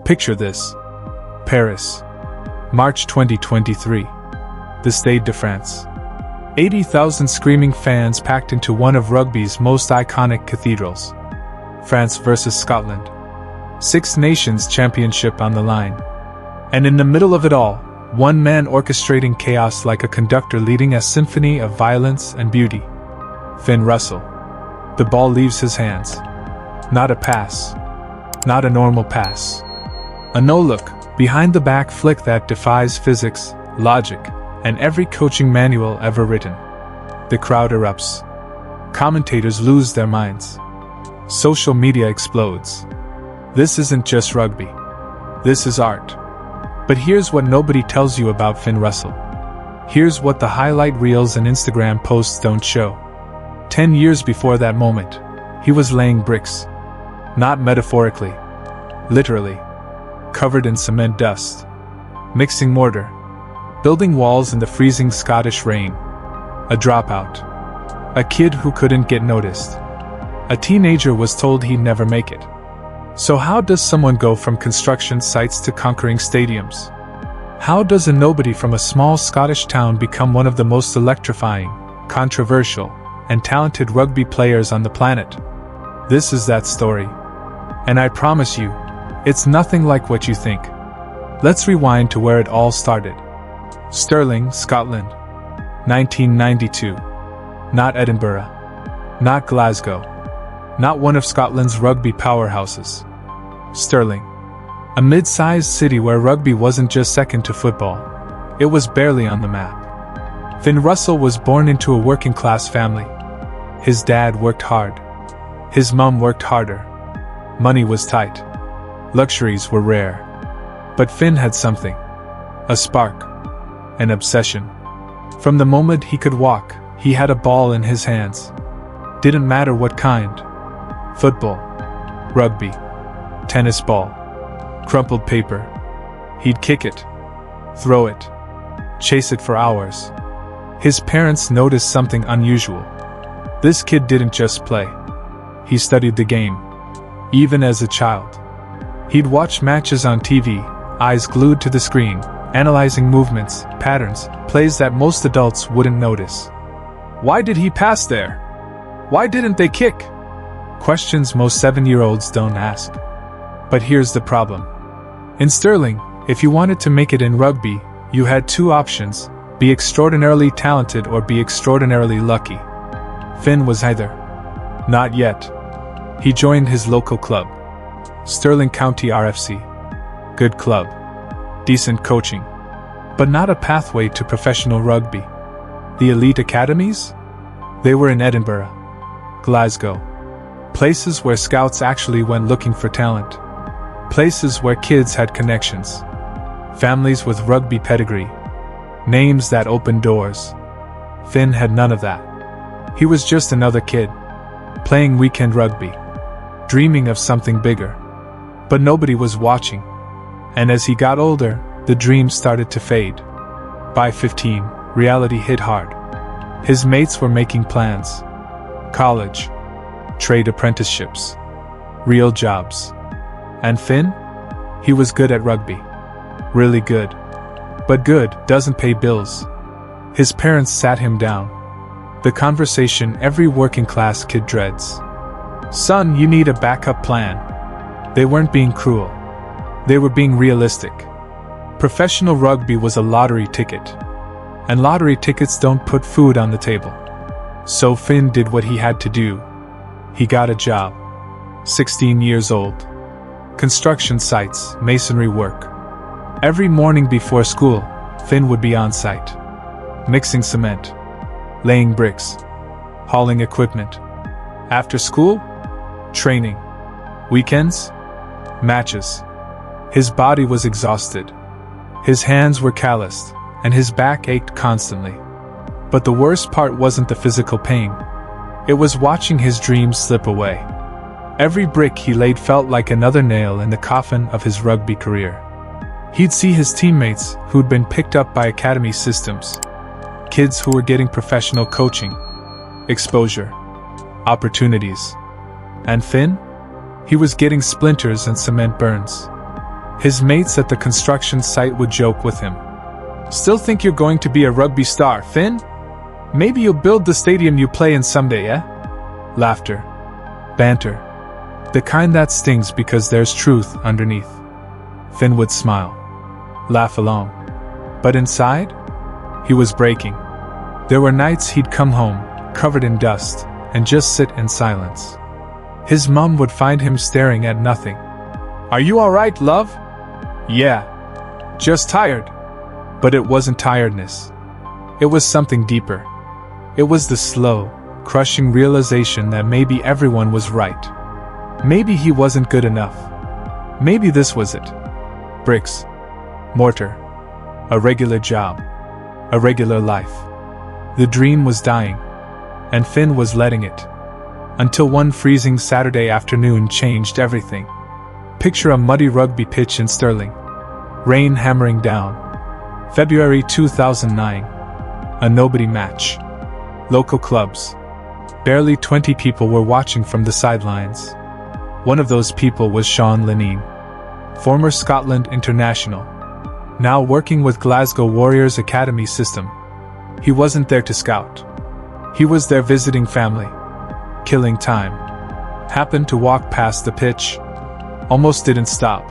Picture this. Paris, March 2023. The Stade de France. 80,000 screaming fans packed into one of rugby's most iconic cathedrals. France versus Scotland. Six Nations Championship on the line. And in the middle of it all, one man orchestrating chaos like a conductor leading a symphony of violence and beauty. Finn Russell. The ball leaves his hands. Not a pass. Not a normal pass. A no-look, behind-the-back flick that defies physics, logic, and every coaching manual ever written. The crowd erupts. Commentators lose their minds. Social media explodes. This isn't just rugby. This is art. But here's what nobody tells you about Finn Russell. Here's what the highlight reels and Instagram posts don't show. 10 years before that moment, he was laying bricks. Not metaphorically. Literally. Covered in cement dust. Mixing mortar. Building walls in the freezing Scottish rain. A dropout. A kid who couldn't get noticed. A teenager was told he'd never make it. So how does someone go from construction sites to conquering stadiums? How does a nobody from a small Scottish town become one of the most electrifying, controversial, and talented rugby players on the planet? This is that story. And I promise you, it's nothing like what you think. Let's rewind to where it all started. Stirling, Scotland. 1992. Not Edinburgh. Not Glasgow. Not one of Scotland's rugby powerhouses. Stirling. A mid-sized city where rugby wasn't just second to football. It was barely on the map. Finn Russell was born into a working-class family. His dad worked hard. His mum worked harder. Money was tight. Luxuries were rare. But Finn had something. A spark. An obsession. From the moment he could walk, he had a ball in his hands. Didn't matter what kind. Football. Rugby. Tennis ball. Crumpled paper. He'd kick it. Throw it. Chase it for hours. His parents noticed something unusual. This kid didn't just play. He studied the game. Even as a child. He'd watch matches on TV, eyes glued to the screen, analyzing movements, patterns, plays that most adults wouldn't notice. Why did he pass there? Why didn't they kick? Questions most 7-year-olds don't ask. But here's the problem. In Stirling, if you wanted to make it in rugby, you had two options: be extraordinarily talented or be extraordinarily lucky. Finn was either. Not yet. He joined his local club. Stirling County RFC. Good club. Decent coaching. But not a pathway to professional rugby. The elite academies? They were in Edinburgh. Glasgow. Places where scouts actually went looking for talent. Places where kids had connections. Families with rugby pedigree. Names that opened doors. Finn had none of that. He was just another kid. Playing weekend rugby. Dreaming of something bigger. But nobody was watching. And as he got older, the dream started to fade. By 15, reality hit hard. His mates were making plans. College. Trade apprenticeships. Real jobs. And Finn? He was good at rugby. Really good. But good doesn't pay bills. His parents sat him down. The conversation every working-class kid dreads. Son, you need a backup plan. They weren't being cruel. They were being realistic. Professional rugby was a lottery ticket. And lottery tickets don't put food on the table. So Finn did what he had to do. He got a job. 16 years old. Construction sites, masonry work. Every morning before school, Finn would be on site. Mixing cement. Laying bricks. Hauling equipment. After school? Training. Weekends? Matches. His body was exhausted. His hands were calloused, and his back ached constantly. But the worst part wasn't the physical pain. It was watching his dreams slip away. Every brick he laid felt like another nail in the coffin of his rugby career. He'd see his teammates, who'd been picked up by academy systems. Kids who were getting professional coaching, exposure, opportunities. And Finn? He was getting splinters and cement burns. His mates at the construction site would joke with him. "Still think you're going to be a rugby star, Finn? Maybe you'll build the stadium you play in someday, eh?" Laughter. Banter. The kind that stings because there's truth underneath. Finn would smile. Laugh along. But inside? He was breaking. There were nights he'd come home, covered in dust, and just sit in silence. His mom would find him staring at nothing. "Are you alright, love?" "Yeah. Just tired." But it wasn't tiredness. It was something deeper. It was the slow, crushing realization that maybe everyone was right. Maybe he wasn't good enough. Maybe this was it. Bricks. Mortar. A regular job. A regular life. The dream was dying. And Finn was letting it. Until one freezing Saturday afternoon changed everything. Picture a muddy rugby pitch in Stirling. Rain hammering down. February 2009. A nobody match. Local clubs. Barely 20 people were watching from the sidelines. One of those people was Sean Lenine, former Scotland international, now working with Glasgow Warriors Academy system. He wasn't there to scout. He was there visiting family. Killing time. Happened to walk past the pitch. Almost didn't stop.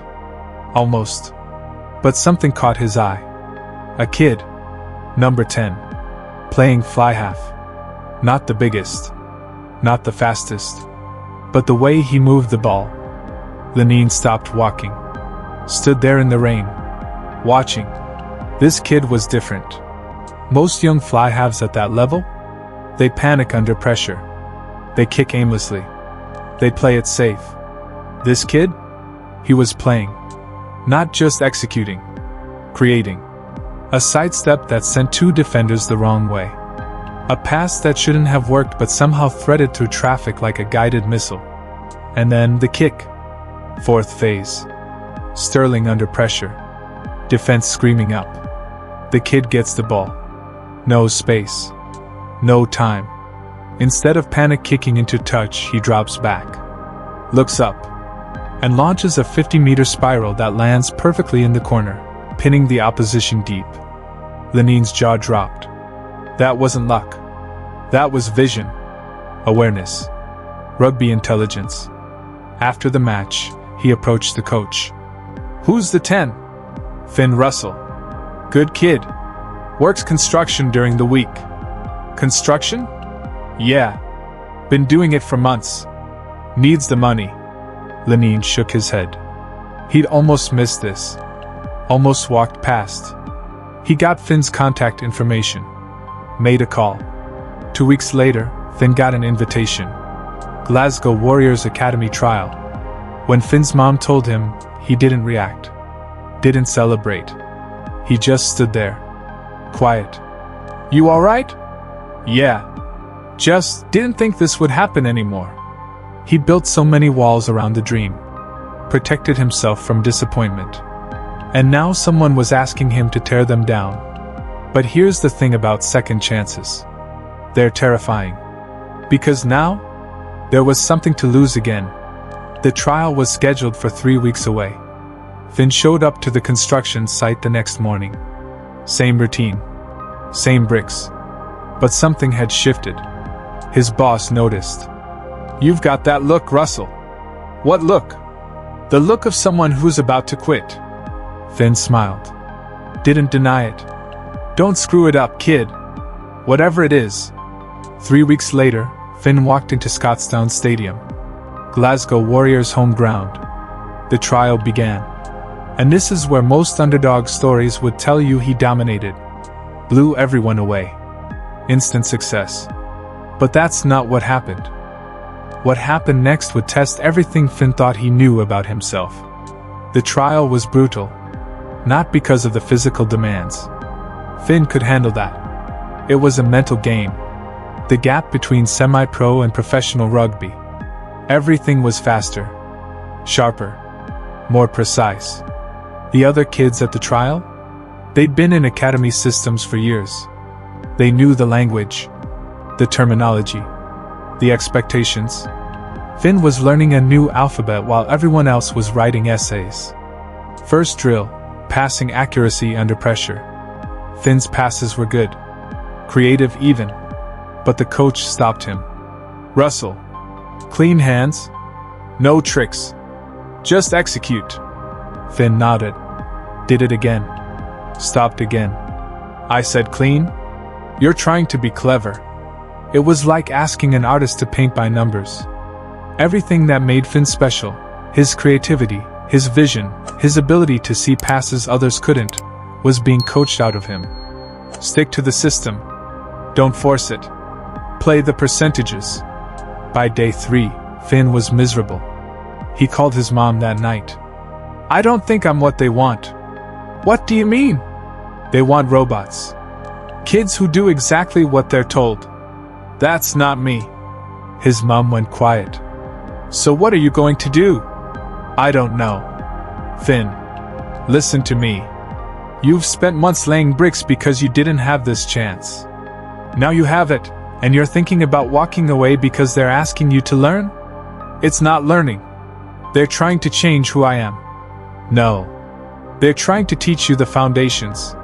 Almost. But something caught his eye. A kid. Number 10. Playing fly-half. Not the biggest. Not the fastest. But the way he moved the ball. Lenine stopped walking. Stood there in the rain. Watching. This kid was different. Most young fly-halves at that level? They panic under pressure. They kick aimlessly. They play it safe. This kid? He was playing. Not just executing. Creating. A sidestep that sent two defenders the wrong way. A pass that shouldn't have worked but somehow threaded through traffic like a guided missile. And then the kick. Fourth phase. Stirling under pressure. Defense screaming up. The kid gets the ball. No space. No time. Instead of panic kicking into touch, he drops back. Looks up. And launches a 50-meter spiral that lands perfectly in the corner, pinning the opposition deep. Lenine's jaw dropped. That wasn't luck. That was vision. Awareness. Rugby intelligence. After the match, he approached the coach. "Who's the 10? "Finn Russell. Good kid. Works construction during the week." "Construction?" "Yeah. Been doing it for months. Needs the money." Lenine shook his head. He'd almost missed this. Almost walked past. He got Finn's contact information. Made a call. 2 weeks later, Finn got an invitation. Glasgow Warriors Academy trial. When Finn's mom told him, he didn't react. Didn't celebrate. He just stood there. Quiet. "You alright?" "Yeah. Just didn't think this would happen anymore." He built so many walls around the dream. Protected himself from disappointment. And now someone was asking him to tear them down. But here's the thing about second chances. They're terrifying. Because now, there was something to lose again. The trial was scheduled for 3 weeks away. Finn showed up to the construction site the next morning. Same routine. Same bricks. But something had shifted. His boss noticed. "You've got that look, Russell." "What look?" "The look of someone who's about to quit." Finn smiled. Didn't deny it. "Don't screw it up, kid. Whatever it is." 3 weeks later, Finn walked into Scotstoun Stadium. Glasgow Warriors' home ground. The trial began. And this is where most underdog stories would tell you he dominated. Blew everyone away. Instant success. But that's not what happened. What happened next would test everything Finn thought he knew about himself. The trial was brutal. Not because of the physical demands. Finn could handle that. It was a mental game. The gap between semi-pro and professional rugby. Everything was faster. Sharper. More precise. The other kids at the trial? They'd been in academy systems for years. They knew the language. The terminology. The expectations. Finn was learning a new alphabet while everyone else was writing essays. First drill, passing accuracy under pressure. Finn's passes were good. Creative even. But the coach stopped him. Russell. Clean hands. No tricks. Just execute. Finn nodded. Did it again. Stopped again. I said clean? You're trying to be clever. It was like asking an artist to paint by numbers. Everything that made Finn special, his creativity, his vision, his ability to see passes others couldn't, was being coached out of him. Stick to the system. Don't force it. Play the percentages. By day 3, Finn was miserable. He called his mom that night. I don't think I'm what they want. What do you mean? They want robots. Kids who do exactly what they're told. That's not me. His mom went quiet. So what are you going to do? I don't know. Finn, listen to me. You've spent months laying bricks because you didn't have this chance. Now you have it, and you're thinking about walking away because they're asking you to learn? It's not learning. They're trying to change who I am. No. They're trying to teach you the foundations.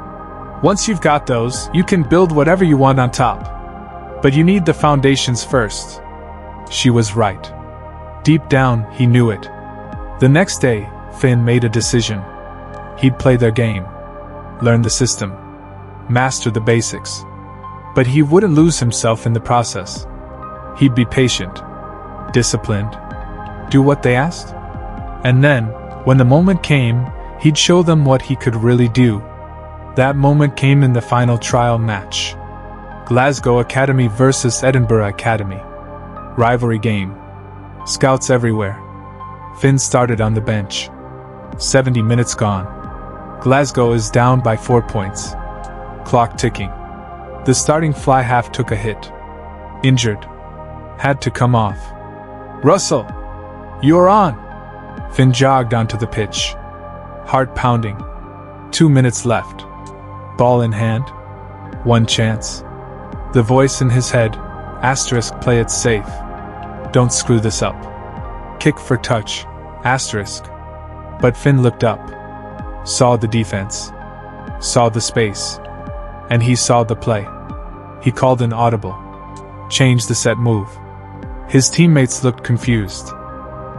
Once you've got those, you can build whatever you want on top. But you need the foundations first. She was right. Deep down, he knew it. The next day, Finn made a decision. He'd play their game. Learn the system. Master the basics. But he wouldn't lose himself in the process. He'd be patient. Disciplined. Do what they asked. And then, when the moment came, he'd show them what he could really do. That moment came in the final trial match. Glasgow Academy versus Edinburgh Academy. Rivalry game. Scouts everywhere. Finn started on the bench. 70 minutes gone. Glasgow is down by 4 points. Clock ticking. The starting fly-half took a hit. Injured. Had to come off. Russell! You're on! Finn jogged onto the pitch. Heart pounding. 2 minutes left. Ball in hand. One chance. The voice in his head, asterisk, play it safe. Don't screw this up. Kick for touch, asterisk. But Finn looked up. Saw the defense. Saw the space. And he saw the play. He called an audible. Changed the set move. His teammates looked confused.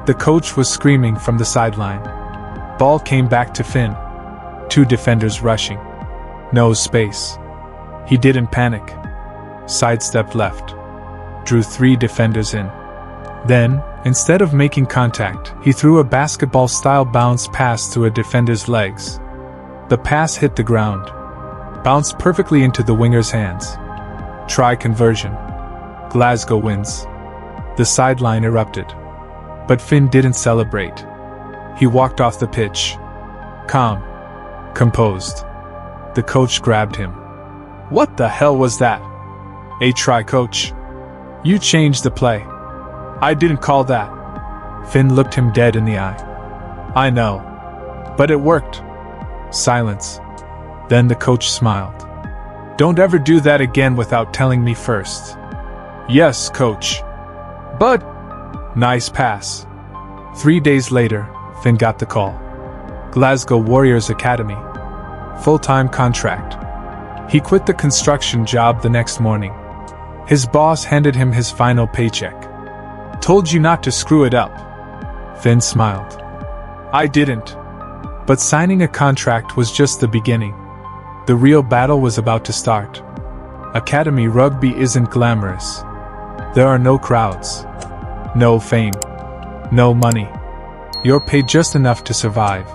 The coach was screaming from the sideline. Ball came back to Finn. 2 defenders rushing. No space. He didn't panic. Sidestepped left. Drew 3 defenders in. Then, instead of making contact, he threw a basketball-style bounce pass through a defender's legs. The pass hit the ground. Bounced perfectly into the winger's hands. Try conversion. Glasgow wins. The sideline erupted. But Finn didn't celebrate. He walked off the pitch. Calm. Composed. The coach grabbed him. What the hell was that? A try, coach. You changed the play. I didn't call that. Finn looked him dead in the eye. I know. But it worked. Silence. Then the coach smiled. Don't ever do that again without telling me first. Yes, coach. But... Nice pass. 3 days later, Finn got the call. Glasgow Warriors Academy. Full-time contract. He quit the construction job the next morning. His boss handed him his final paycheck. Told you not to screw it up. Finn smiled. I didn't. But signing a contract was just the beginning. The real battle was about to start. Academy rugby isn't glamorous. There are no crowds. No fame. No money. You're paid just enough to survive.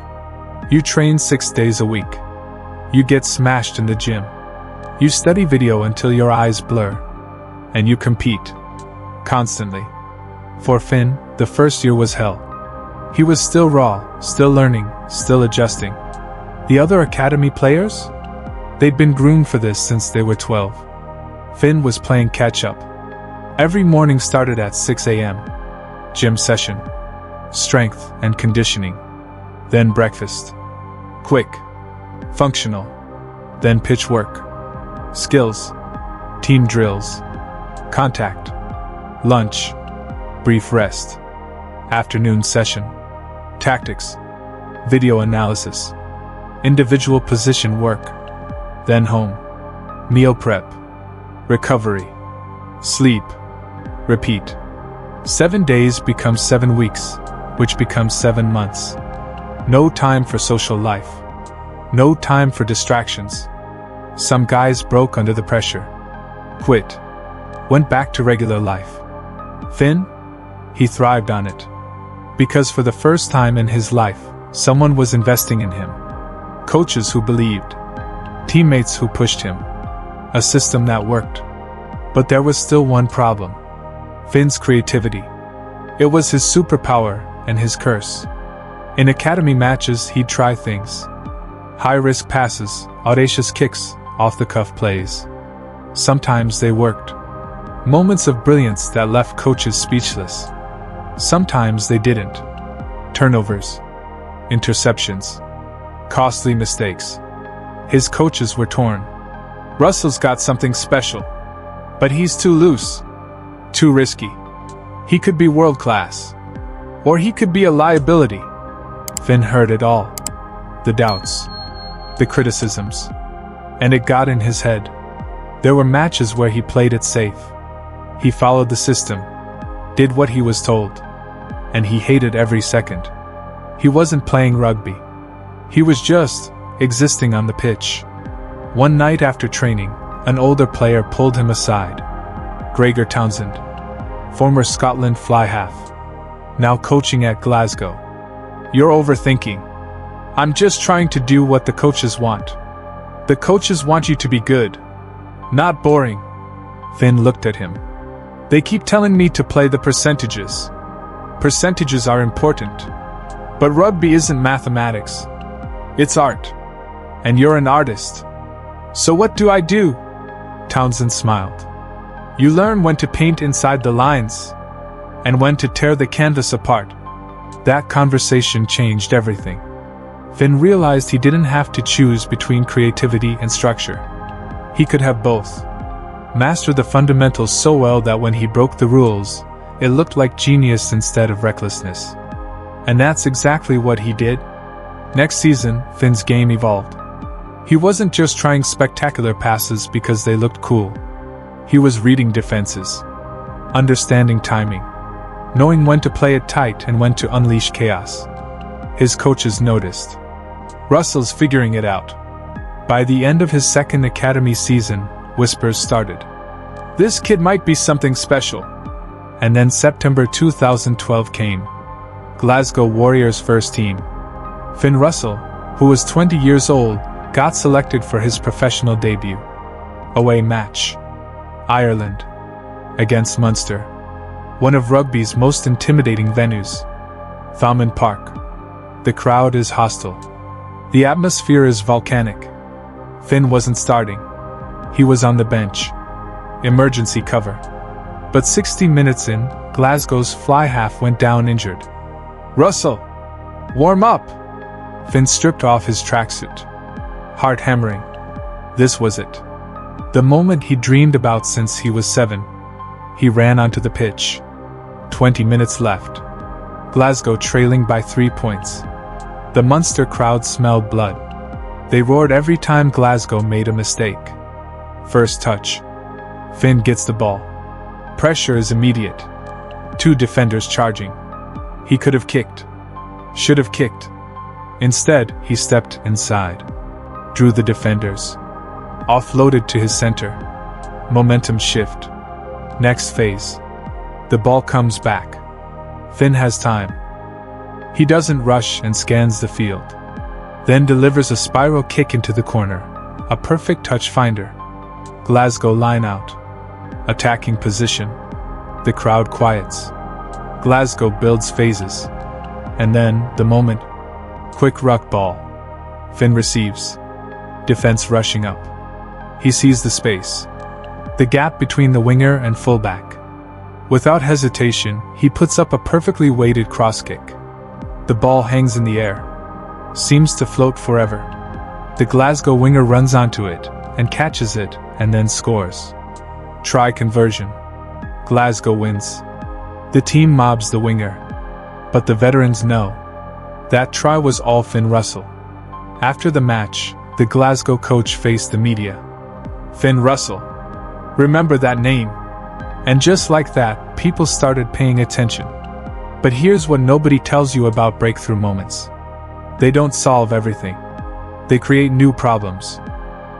You train 6 days a week. You get smashed in the gym. You study video until your eyes blur. And you compete. Constantly. For Finn, the first year was hell. He was still raw, still learning, still adjusting. The other academy players? They'd been groomed for this since they were 12. Finn was playing catch-up. Every morning started at 6 a.m. Gym session. Strength and conditioning. Then breakfast. Quick. Functional. Then pitch work. Skills. Team drills. Contact. Lunch. Brief rest. Afternoon session. Tactics. video analysis, individual position work, then home, meal prep, recovery, sleep, repeat. 7 days becomes 7 weeks, which becomes 7 months. No time for social life. No time for distractions. Some guys broke under the pressure. Quit. Went back to regular life. Finn? He thrived on it. Because for the first time in his life, someone was investing in him. Coaches who believed. Teammates who pushed him. A system that worked. But there was still one problem. Finn's creativity. It was his superpower and his curse. In academy matches, he'd try things. High-risk passes, audacious kicks, off-the-cuff plays. Sometimes they worked. Moments of brilliance that left coaches speechless. Sometimes they didn't. Turnovers. Interceptions. Costly mistakes. His coaches were torn. Russell's got something special. But he's too loose. Too risky. He could be world-class. Or he could be a liability. Finn heard it all. The doubts. The criticisms. And it got in his head. There were matches where he played it safe. He followed the system. Did what he was told. And he hated every second. He wasn't playing rugby. He was just existing on the pitch. One night after training, an older player pulled him aside. Gregor Townsend. Former Scotland fly-half. Now coaching at Glasgow. You're overthinking. I'm just trying to do what the coaches want. The coaches want you to be good. Not boring. Finn looked at him. They keep telling me to play the percentages. Percentages are important. But rugby isn't mathematics. It's art. And you're an artist. So what do I do? Townsend smiled. You learn when to paint inside the lines. And when to tear the canvas apart. That conversation changed everything. Finn realized he didn't have to choose between creativity and structure. He could have both. Master the fundamentals so well that when he broke the rules, it looked like genius instead of recklessness. And that's exactly what he did. Next season, Finn's game evolved. He wasn't just trying spectacular passes because they looked cool. He was reading defenses. Understanding timing. Knowing when to play it tight and when to unleash chaos. His coaches noticed. Russell's figuring it out. By the end of his second academy season, whispers started. This kid might be something special. And then September 2012 came. Glasgow Warriors first team. Finn Russell, who was 20 years old, got selected for his professional debut. Away match. Ireland. Against Munster. One of rugby's most intimidating venues. Thomond Park. The crowd is hostile. The atmosphere is volcanic. Finn wasn't starting. He was on the bench. Emergency cover. But 60 minutes in, Glasgow's fly-half went down injured. Russell! Warm up! Finn stripped off his tracksuit. Heart hammering. This was it. The moment he dreamed about since he was 7. He ran onto the pitch. 20 minutes left. Glasgow trailing by 3 points. The Munster crowd smelled blood. They roared every time Glasgow made a mistake. First touch. Finn gets the ball. Pressure is immediate. 2 defenders charging. He could have kicked. Should have kicked. Instead, he stepped inside. Drew the defenders. Offloaded to his center. Momentum shift. Next phase. The ball comes back. Finn has time. He doesn't rush and scans the field. Then delivers a spiral kick into the corner. A perfect touch finder. Glasgow line out. Attacking position. The crowd quiets. Glasgow builds phases. And then, the moment. Quick ruck ball. Finn receives. Defense rushing up. He sees the space. The gap between the winger and fullback. Without hesitation, he puts up a perfectly weighted cross kick. The ball hangs in the air. Seems to float forever. The Glasgow winger runs onto it, and catches it, and then scores. Try conversion. Glasgow wins. The team mobs the winger. But the veterans know. That try was all Finn Russell. After the match, the Glasgow coach faced the media. Finn Russell. Remember that name? And just like that, people started paying attention. But here's what nobody tells you about breakthrough moments. They don't solve everything. They create new problems,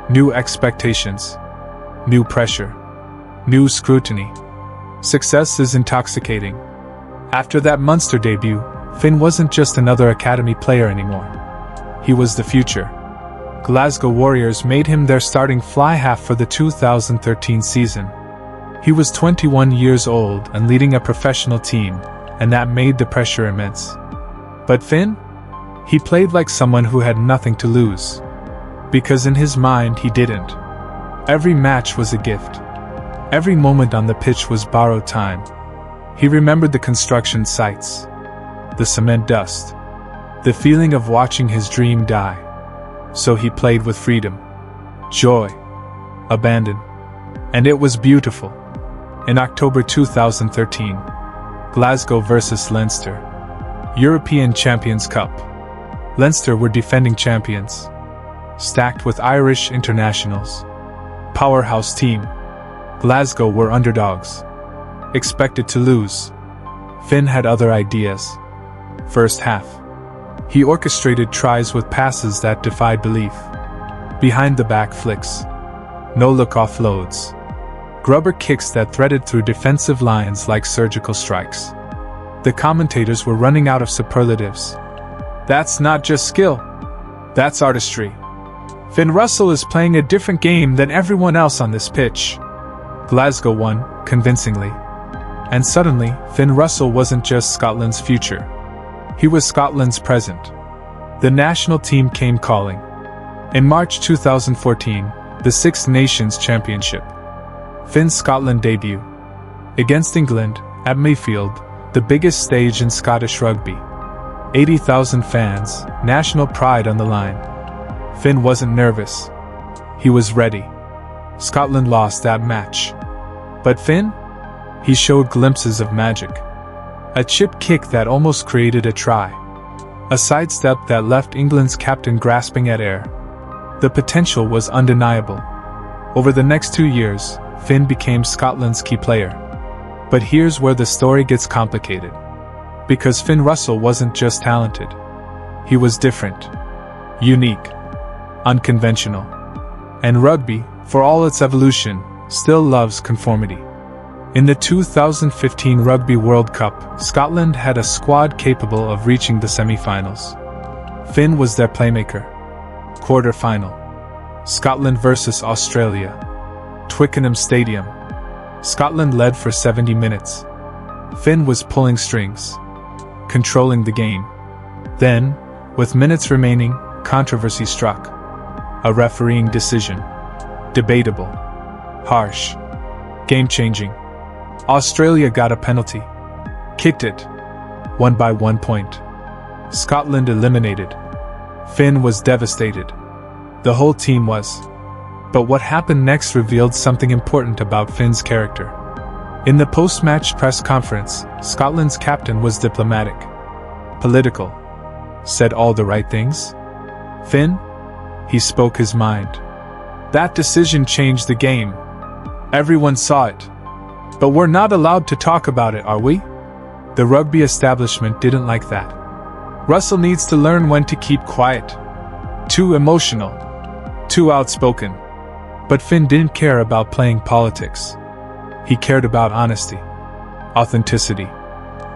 new expectations, new pressure, new scrutiny. Success is intoxicating. After that Munster debut, Finn wasn't just another academy player anymore. He was the future. Glasgow Warriors made him their starting fly-half for the 2013 season. He was 21 years old and leading a professional team, and that made the pressure immense. But Finn? He played like someone who had nothing to lose. Because in his mind he didn't. Every match was a gift. Every moment on the pitch was borrowed time. He remembered the construction sites, the cement dust, the feeling of watching his dream die. So he played with freedom, joy, abandon. And it was beautiful. In October 2013, Glasgow vs Leinster, European Champions Cup. Leinster were defending champions, stacked with Irish internationals. Powerhouse team. Glasgow were underdogs, expected to lose. Finn had other ideas. First half, he orchestrated tries with passes that defied belief. Behind-the-back flicks, no-look offloads, grubber kicks that threaded through defensive lines like surgical strikes. The commentators were running out of superlatives. That's not just skill. That's artistry. Finn Russell is playing a different game than everyone else on this pitch. Glasgow won, convincingly. And suddenly, Finn Russell wasn't just Scotland's future. He was Scotland's present. The national team came calling. In March 2014, the Six Nations Championship. Finn's Scotland debut. Against England, at Mayfield, the biggest stage in Scottish rugby. 80,000 fans, national pride on the line. Finn wasn't nervous. He was ready. Scotland lost that match. But Finn? He showed glimpses of magic. A chip kick that almost created a try. A sidestep that left England's captain grasping at air. The potential was undeniable. Over the next 2 years, Finn became Scotland's key player. But here's where the story gets complicated. Because Finn Russell wasn't just talented. He was different. Unique. Unconventional. And rugby, for all its evolution, still loves conformity. In the 2015 Rugby World Cup, Scotland had a squad capable of reaching the semi-finals. Finn was their playmaker. Quarter-final. Scotland vs Australia. Twickenham Stadium. Scotland led for 70 minutes. Finn was pulling strings, controlling the game. Then, with minutes remaining, controversy struck. A refereeing decision. Debatable. Harsh. Game-changing. Australia got a penalty. Kicked it. Won by 1 point. Scotland eliminated. Finn was devastated. The whole team was. But what happened next revealed something important about Finn's character. In the post-match press conference, Scotland's captain was diplomatic. Political. Said all the right things. Finn? He spoke his mind. That decision changed the game. Everyone saw it. But we're not allowed to talk about it, are we? The rugby establishment didn't like that. Russell needs to learn when to keep quiet. Too emotional. Too outspoken. But Finn didn't care about playing politics. He cared about honesty. Authenticity.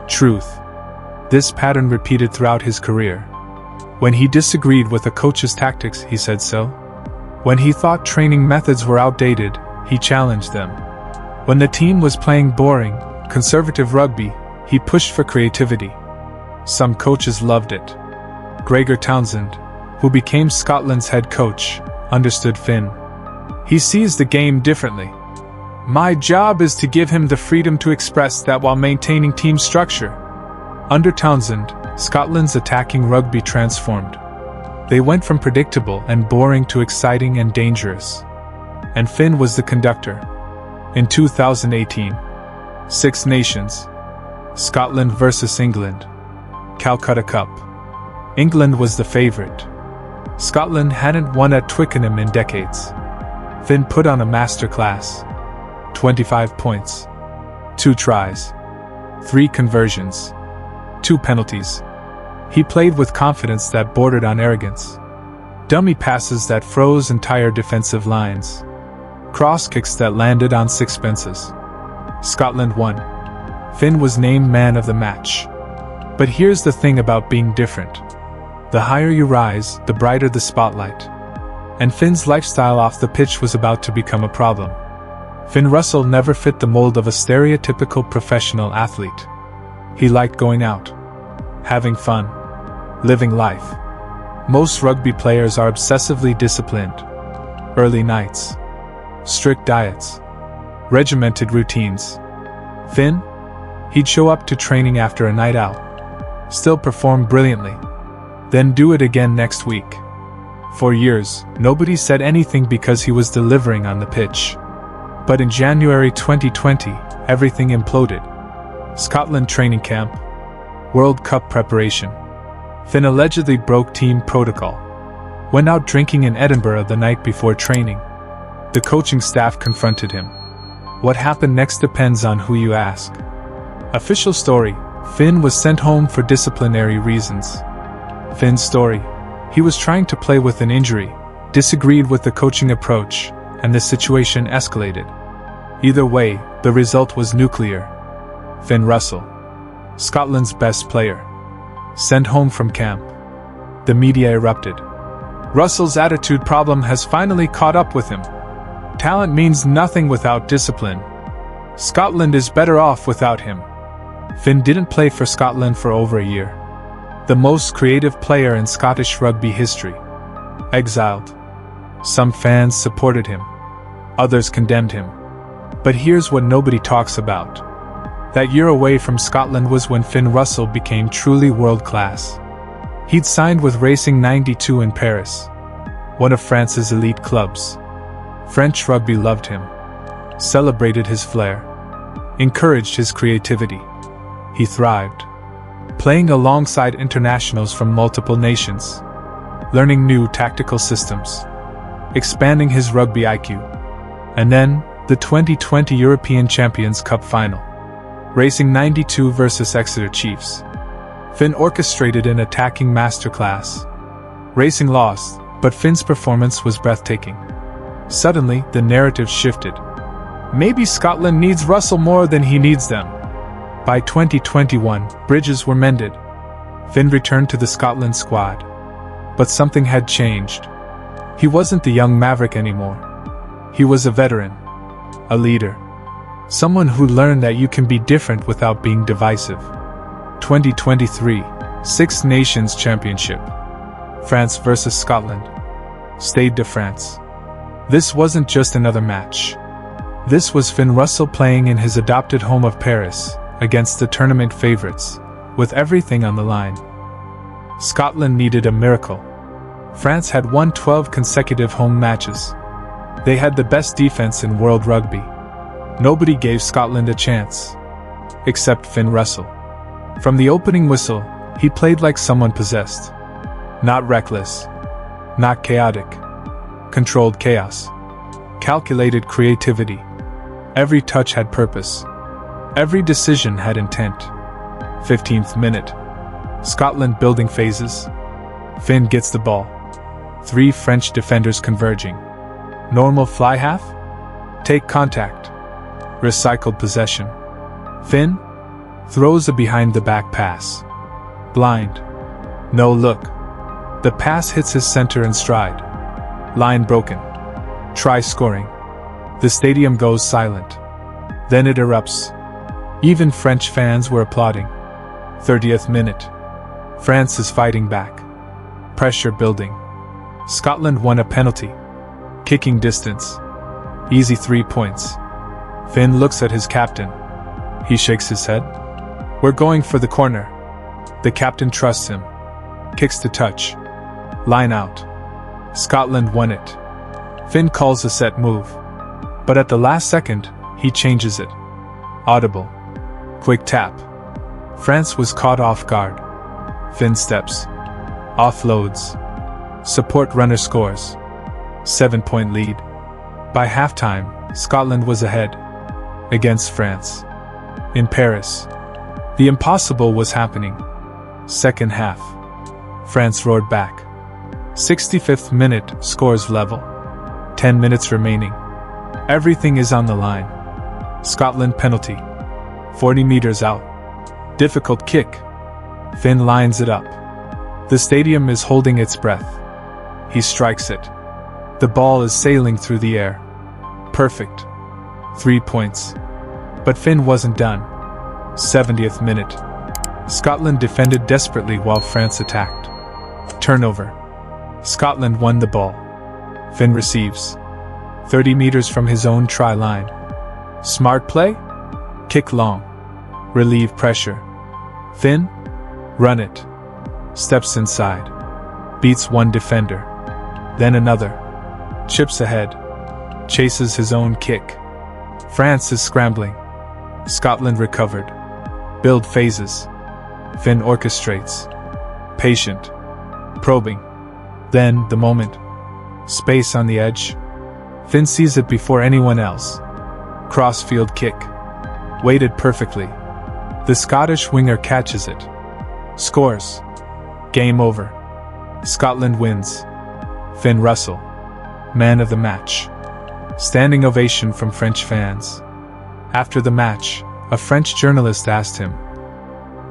Truth. This pattern repeated throughout his career. When he disagreed with a coach's tactics, he said so. When he thought training methods were outdated, he challenged them. When the team was playing boring, conservative rugby, he pushed for creativity. Some coaches loved it. Gregor Townsend, who became Scotland's head coach, understood Finn. He sees the game differently. My job is to give him the freedom to express that while maintaining team structure. Under Townsend, Scotland's attacking rugby transformed. They went from predictable and boring to exciting and dangerous. And Finn was the conductor. In 2018, Six Nations. Scotland vs England. Calcutta Cup. England was the favourite. Scotland hadn't won at Twickenham in decades. Finn put on a masterclass. 25 points. 2 tries. 3 conversions. 2 penalties. He played with confidence that bordered on arrogance. Dummy passes that froze entire defensive lines. Cross kicks that landed on sixpences. Scotland won. Finn was named man of the match. But here's the thing about being different. The higher you rise, the brighter the spotlight. And Finn's lifestyle off the pitch was about to become a problem. Finn Russell never fit the mold of a stereotypical professional athlete. He liked going out, having fun, living life. Most rugby players are obsessively disciplined. Early nights, strict diets, regimented routines. Finn? He'd show up to training after a night out, still perform brilliantly, then do it again next week. For years, nobody said anything because he was delivering on the pitch. But in January 2020, everything imploded. Scotland training camp, World Cup preparation. Finn allegedly broke team protocol. Went out drinking in Edinburgh the night before training. The coaching staff confronted him. What happened next depends on who you ask. Official story: Finn was sent home for disciplinary reasons. Finn's story: he was trying to play with an injury, disagreed with the coaching approach, and the situation escalated. Either way, the result was nuclear. Finn Russell, Scotland's best player, sent home from camp. The media erupted. Russell's attitude problem has finally caught up with him. Talent means nothing without discipline. Scotland is better off without him. Finn didn't play for Scotland for over a year. The most creative player in Scottish rugby history. Exiled. Some fans supported him. Others condemned him. But here's what nobody talks about. That year away from Scotland was when Finn Russell became truly world-class. He'd signed with Racing 92 in Paris, one of France's elite clubs. French rugby loved him, celebrated his flair, encouraged his creativity. He thrived, playing alongside internationals from multiple nations, learning new tactical systems, expanding his rugby IQ. And then, the 2020 European Champions Cup final. Racing 92 versus Exeter Chiefs. Finn orchestrated an attacking masterclass. Racing lost, but Finn's performance was breathtaking. Suddenly, the narrative shifted. Maybe Scotland needs Russell more than he needs them. By 2021, bridges were mended. Finn returned to the Scotland squad. But something had changed. He wasn't the young maverick anymore. He was a veteran. A leader. Someone who learned that you can be different without being divisive. 2023 Six Nations Championship. France versus Scotland. Stade de France. This wasn't just another match. This was Finn Russell playing in his adopted home of Paris, against the tournament favourites, with everything on the line. Scotland needed a miracle. France had won 12 consecutive home matches. They had the best defense in world rugby. Nobody gave Scotland a chance. Except Finn Russell. From the opening whistle, he played like someone possessed. Not reckless. Not chaotic. Controlled chaos. Calculated creativity. Every touch had purpose. Every decision had intent. 15th minute. Scotland building phases. Finn gets the ball. 3 French defenders converging. Normal fly half? Take contact. Recycled possession. Finn throws a behind-the-back pass. Blind. No look. The pass hits his center and stride. Line broken. Try scoring. The stadium goes silent. Then it erupts. Even French fans were applauding. 30th minute. France is fighting back. Pressure building. Scotland won a penalty. Kicking distance. Easy 3 points. Finn looks at his captain. He shakes his head. We're going for the corner. The captain trusts him. Kicks to touch. Line out. Scotland won it. Finn calls a set move. But at the last second, he changes it. Audible. Quick tap. France was caught off guard. Finn steps. Offloads. Support runner scores. 7-point lead. By halftime, Scotland was ahead. Against France. In Paris. The impossible was happening. Second half. France roared back. 65th minute, scores level. 10 minutes remaining. Everything is on the line. Scotland penalty. 40 meters out. Difficult kick. Finn lines it up. The stadium is holding its breath. He strikes it. The ball is sailing through the air. Perfect. 3 points. But Finn wasn't done. 70th minute. Scotland defended desperately while France attacked. Turnover. Scotland won the ball. Finn receives. 30 meters from his own try line. Smart play? Kick long. Relieve pressure. Finn? Run it. Steps inside. Beats one defender. Then another. Chips ahead. Chases his own kick. France is scrambling. Scotland recovered. Build phases. Finn orchestrates. Patient. Probing. Then, the moment. Space on the edge. Finn sees it before anyone else. Crossfield kick. Weighted perfectly. The Scottish winger catches it. Scores. Game over. Scotland wins. Finn Russell. Man of the match. Standing ovation from French fans. After the match, a French journalist asked him,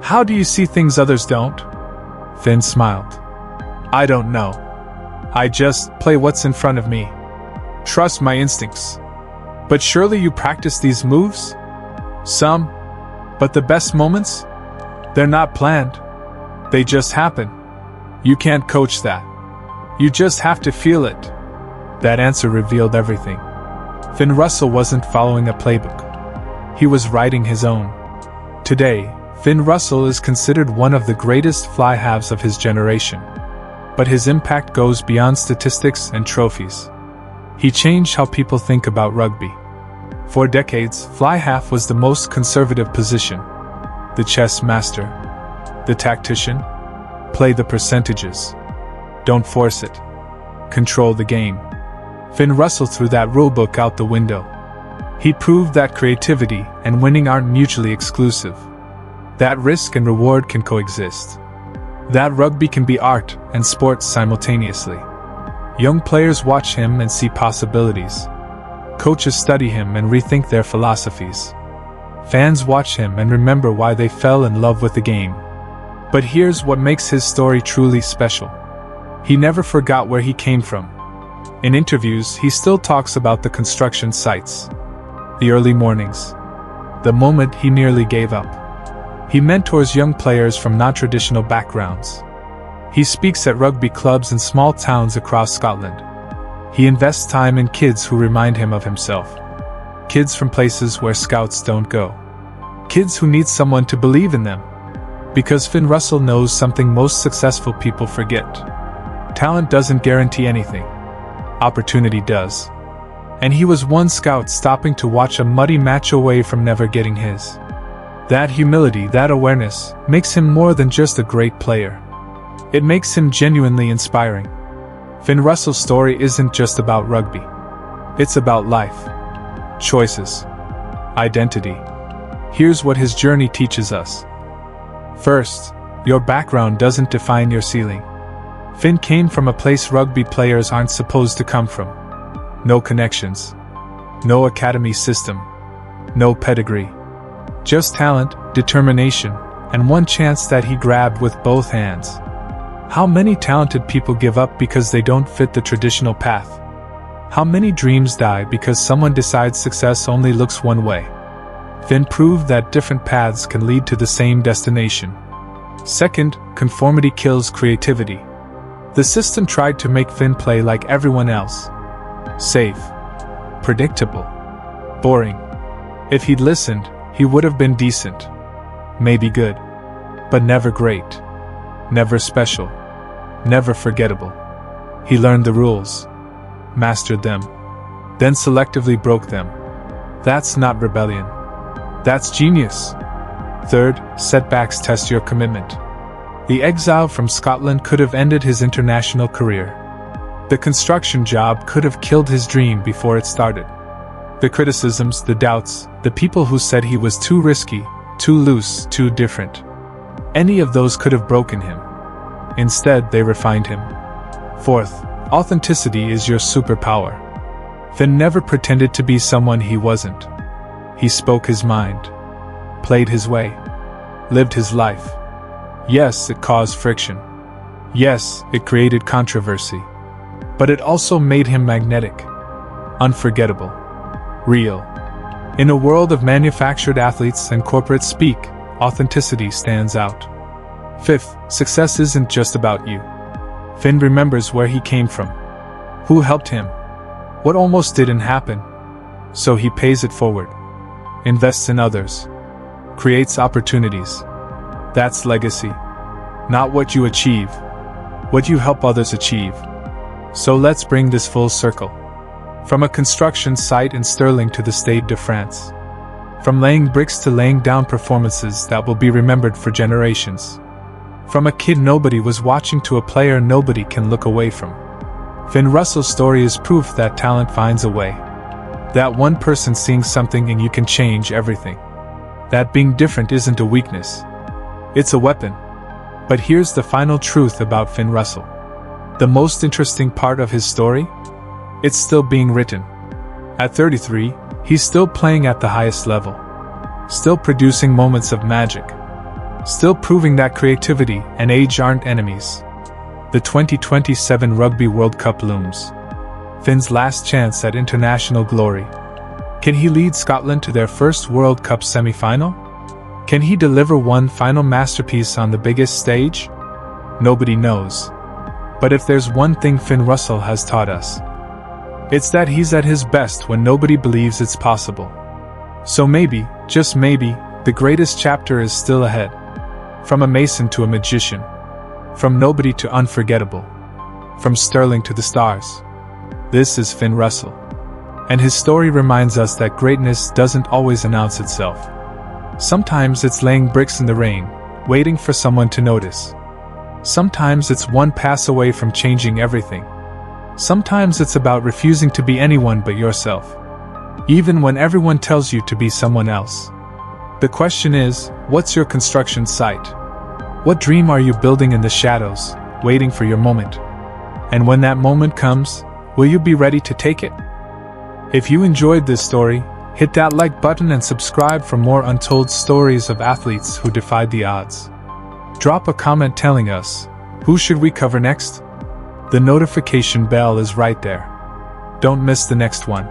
"How do you see things others don't?" Finn smiled. "I don't know. I just play what's in front of me. Trust my instincts." "But surely you practice these moves?" "Some. But the best moments? They're not planned. They just happen. You can't coach that. You just have to feel it." That answer revealed everything. Finn Russell wasn't following a playbook. He was writing his own. Today, Finn Russell is considered one of the greatest fly-halves of his generation. But his impact goes beyond statistics and trophies. He changed how people think about rugby. For decades, fly-half was the most conservative position. The chess master. The tactician. Play the percentages. Don't force it. Control the game. Finn Russell threw that rulebook out the window. He proved that creativity and winning aren't mutually exclusive. That risk and reward can coexist. That rugby can be art and sport simultaneously. Young players watch him and see possibilities. Coaches study him and rethink their philosophies. Fans watch him and remember why they fell in love with the game. But here's what makes his story truly special. He never forgot where he came from. In interviews, he still talks about the construction sites. The early mornings. The moment he nearly gave up. He mentors young players from non-traditional backgrounds. He speaks at rugby clubs in small towns across Scotland. He invests time in kids who remind him of himself. Kids from places where scouts don't go. Kids who need someone to believe in them. Because Finn Russell knows something most successful people forget. Talent doesn't guarantee anything. Opportunity does. And he was one scout stopping to watch a muddy match away from never getting his. That humility, that awareness, makes him more than just a great player. It makes him genuinely inspiring. Finn Russell's story isn't just about rugby. It's about life. Choices. Identity. Here's what his journey teaches us. First, your background doesn't define your ceiling. Finn came from a place rugby players aren't supposed to come from. No connections. No academy system. No pedigree. Just talent, determination, and one chance that he grabbed with both hands. How many talented people give up because they don't fit the traditional path? How many dreams die because someone decides success only looks one way? Finn proved that different paths can lead to the same destination. Second, conformity kills creativity. The system tried to make Finn play like everyone else. Safe. Predictable. Boring. If he'd listened, he would have been decent. Maybe good. But never great. Never special. Never forgettable. He learned the rules. Mastered them. Then selectively broke them. That's not rebellion. That's genius. Third, setbacks test your commitment. The exile from Scotland could have ended his international career. The construction job could have killed his dream before it started. The criticisms, the doubts, the people who said he was too risky, too loose, too different. Any of those could have broken him. Instead, they refined him. Fourth, authenticity is your superpower. Finn never pretended to be someone he wasn't. He spoke his mind, played his way, lived his life. Yes, it caused friction. Yes, it created controversy. But it also made him magnetic, unforgettable, real. In a world of manufactured athletes and corporate speak, authenticity stands out. Fifth, success isn't just about you. Finn remembers where he came from, who helped him, what almost didn't happen. So he pays it forward, invests in others, creates opportunities. That's legacy. Not what you achieve, what you help others achieve. So let's bring this full circle. From a construction site in Stirling to the Stade de France. From laying bricks to laying down performances that will be remembered for generations. From a kid nobody was watching to a player nobody can look away from. Finn Russell's story is proof that talent finds a way. That one person seeing something and you can change everything. That being different isn't a weakness. It's a weapon. But here's the final truth about Finn Russell. The most interesting part of his story? It's still being written. At 33, he's still playing at the highest level. Still producing moments of magic. Still proving that creativity and age aren't enemies. The 2027 Rugby World Cup looms. Finn's last chance at international glory. Can he lead Scotland to their first World Cup semi-final? Can he deliver one final masterpiece on the biggest stage? Nobody knows. But if there's one thing Finn Russell has taught us, it's that he's at his best when nobody believes it's possible. So maybe, just maybe, the greatest chapter is still ahead. From a mason to a magician. From nobody to unforgettable. From Stirling to the stars. This is Finn Russell. And his story reminds us that greatness doesn't always announce itself. Sometimes it's laying bricks in the rain, waiting for someone to notice. Sometimes it's one pass away from changing everything. Sometimes it's about refusing to be anyone but yourself. Even when everyone tells you to be someone else. The question is, what's your construction site? What dream are you building in the shadows, waiting for your moment? And when that moment comes, will you be ready to take it? If you enjoyed this story, hit that like button and subscribe for more untold stories of athletes who defied the odds. Drop a comment telling us, who should we cover next? The notification bell is right there. Don't miss the next one.